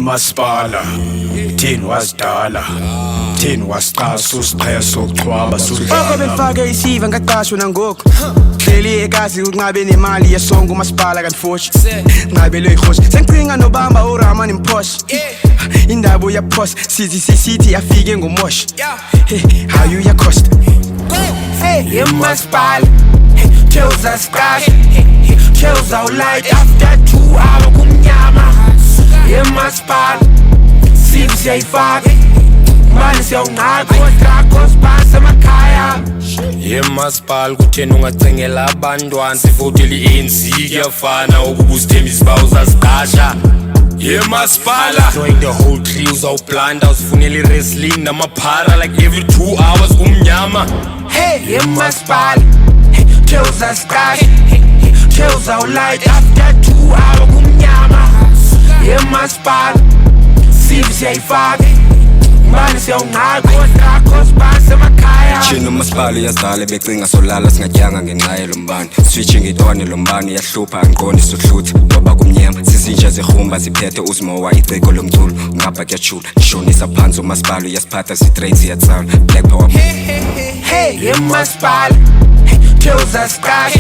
uMaspala thini wasidala thini wasiqasa usiqhaya sokuchwaba Oko befake isiva ngaqashwa nangoku Hleli ekazi ukunqabe nemali yesongo uMaspala kanfoshi Nqabelwe ikhoshi sengicinga nobamba uRama nimposh Indaba uyaphos sithi afike ngomoshi How you ya cost Hey uMaspala Kills us crash Kills our light after 2 hours kumnyama uMaspala sithi siyayifaka manje siyawunqaka kodwa sibasa emakhaya uMaspala kutheni ungacengela abantwana sivotele iANC kuyafana ukuba usithemba isibawu zasiqasha uMaspala join the whole crew uzawublanda usifunela i-wrestling namaphara like every 2 hours kumnyama Hey uMaspala kills us crash kills our light after 2 hours kumnyama uMaspala sithi siyayifaka manje siyawunqaka kodwa sibasa emakhaya Chino uMaspala yazidala becinga solala singadyanga ngenxa yelombane switching itone lombane yahlupha angiqondi sohlutha ngoba kumnyama sizintsha zehumba ziphethe uZmowa iciko lomculo ngapha kuyajula shonisa phansi uMaspala yasiphatha sitrain siyatsala black power Hey uMaspala kills us crash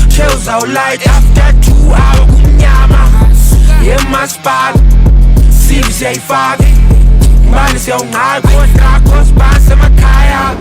kills our light after 2 hours kumnyama uMaspala sithi siyayifaka manje siyawunqaka kodwa sibasa emakhaya